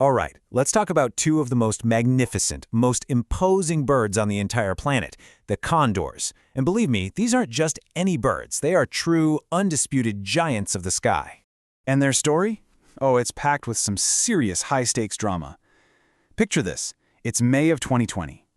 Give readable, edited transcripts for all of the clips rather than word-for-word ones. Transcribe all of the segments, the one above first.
All right, let's talk about two of the most magnificent, most imposing birds on the entire planet, the condors. And believe me, these aren't just any birds. They are true, undisputed giants of the sky. And their story? Oh, it's packed with some serious high-stakes drama. Picture this. It's May of 2020.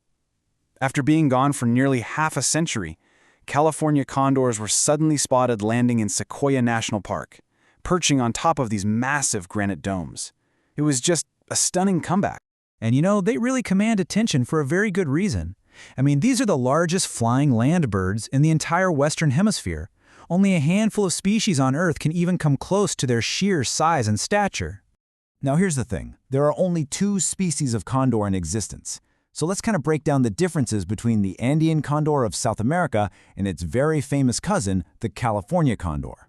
After being gone for nearly half a century, California condors were suddenly spotted landing in Sequoia National Park, perching on top of these massive granite domes. It was just a stunning comeback. And you know, they really command attention for a very good reason. I mean, these are the largest flying land birds in the entire Western Hemisphere. Only a handful of species on Earth can even come close to their sheer size and stature. Now here's the thing. There are only two species of condor in existence. So let's kind of break down the differences between the Andean condor of South America and its very famous cousin, the California condor.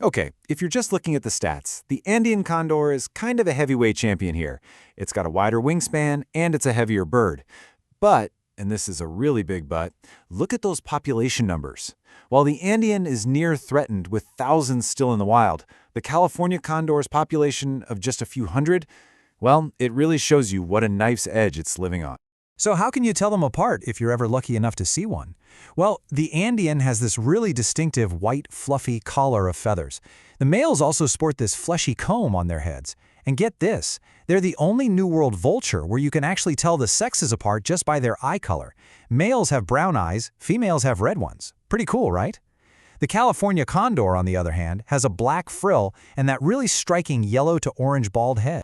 Okay, if you're just looking at the stats, the Andean Condor is kind of a heavyweight champion here. It's got a wider wingspan, and it's a heavier bird. But, and this is a really big but, look at those population numbers. While the Andean is near threatened with thousands still in the wild, the California Condor's population of just a few hundred, well, it really shows you what a knife's edge it's living on. So how can you tell them apart if you're ever lucky enough to see one? Well, the Andean has this really distinctive white, fluffy collar of feathers. The males also sport this fleshy comb on their heads. And get this, they're the only New World vulture where you can actually tell the sexes apart just by their eye color. Males have brown eyes, females have red ones. Pretty cool, right? The California condor, on the other hand, has a black frill and that really striking yellow to orange bald head.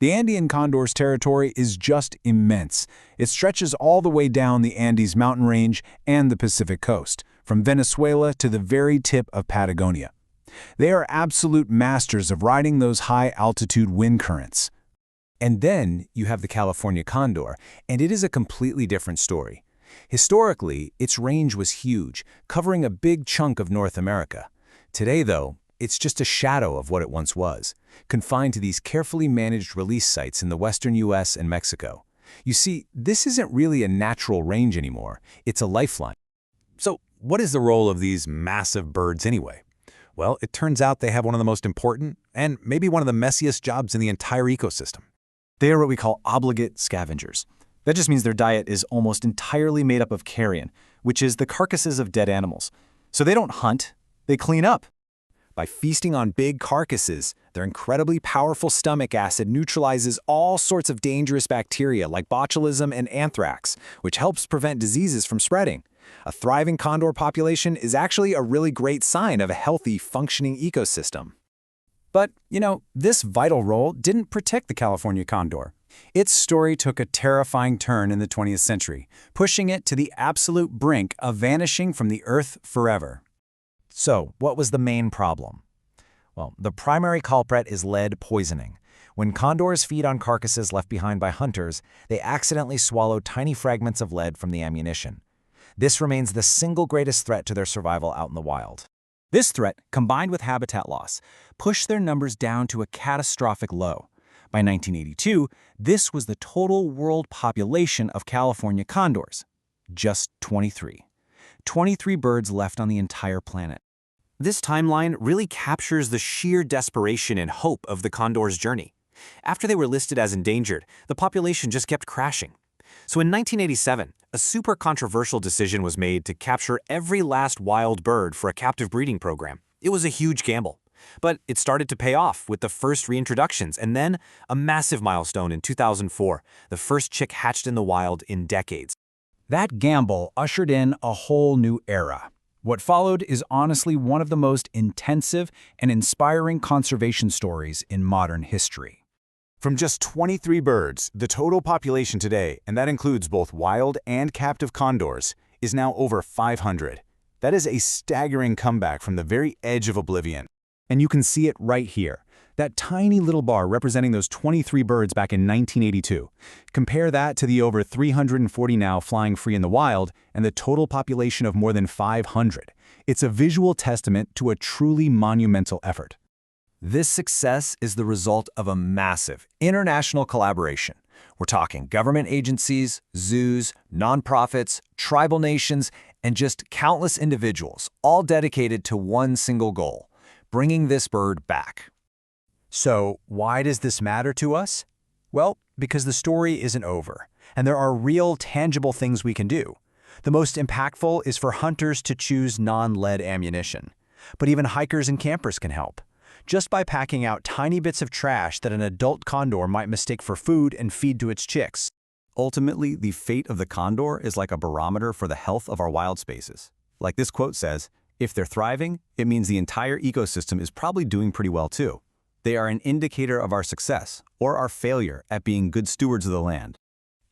The Andean condor's territory is just immense. It stretches all the way down the Andes mountain range and the Pacific coast, from Venezuela to the very tip of Patagonia. They are absolute masters of riding those high-altitude wind currents. And then you have the California Condor, and it is a completely different story. Historically, its range was huge, covering a big chunk of North America. Today, though, it's just a shadow of what it once was, confined to these carefully managed release sites in the western US and Mexico. You see, this isn't really a natural range anymore, it's a lifeline. So, what is the role of these massive birds anyway? Well, it turns out they have one of the most important, and maybe one of the messiest jobs in the entire ecosystem. They are what we call obligate scavengers. That just means their diet is almost entirely made up of carrion, which is the carcasses of dead animals. So they don't hunt, they clean up. By feasting on big carcasses, their incredibly powerful stomach acid neutralizes all sorts of dangerous bacteria like botulism and anthrax, which helps prevent diseases from spreading. A thriving condor population is actually a really great sign of a healthy, functioning ecosystem. But, you know, this vital role didn't protect the California condor. Its story took a terrifying turn in the 20th century, pushing it to the absolute brink of vanishing from the Earth forever. So, what was the main problem? Well, the primary culprit is lead poisoning. When condors feed on carcasses left behind by hunters, they accidentally swallow tiny fragments of lead from the ammunition. This remains the single greatest threat to their survival out in the wild. This threat, combined with habitat loss, pushed their numbers down to a catastrophic low. By 1982, this was the total world population of California condors. Just 23. 23 birds left on the entire planet. This timeline really captures the sheer desperation and hope of the condor's journey. After they were listed as endangered, the population just kept crashing. So in 1987, a super controversial decision was made to capture every last wild bird for a captive breeding program. It was a huge gamble. But it started to pay off with the first reintroductions, and then a massive milestone in 2004, the first chick hatched in the wild in decades. That gamble ushered in a whole new era. What followed is honestly one of the most intensive and inspiring conservation stories in modern history. From just 23 birds, the total population today, and that includes both wild and captive condors, is now over 500. That is a staggering comeback from the very edge of oblivion. And you can see it right here. That tiny little bar representing those 23 birds back in 1982. Compare that to the over 340 now flying free in the wild and the total population of more than 500. It's a visual testament to a truly monumental effort. This success is the result of a massive international collaboration. We're talking government agencies, zoos, nonprofits, tribal nations, and just countless individuals, all dedicated to one single goal: bringing this bird back. So, why does this matter to us? Well, because the story isn't over, and there are real, tangible things we can do. The most impactful is for hunters to choose non-lead ammunition. But even hikers and campers can help. Just by packing out tiny bits of trash that an adult condor might mistake for food and feed to its chicks. Ultimately, the fate of the condor is like a barometer for the health of our wild spaces. Like this quote says, if they're thriving, it means the entire ecosystem is probably doing pretty well too. They are an indicator of our success or our failure at being good stewards of the land.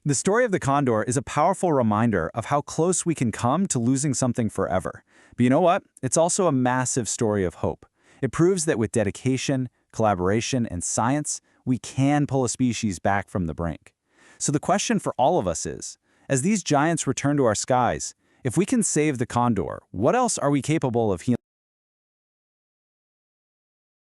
The story of the condor is a powerful reminder of how close we can come to losing something forever. But you know what? It's also a massive story of hope. It proves that with dedication, collaboration, and science, we can pull a species back from the brink. So the question for all of us is, as these giants return to our skies, if we can save the condor, what else are we capable of healing?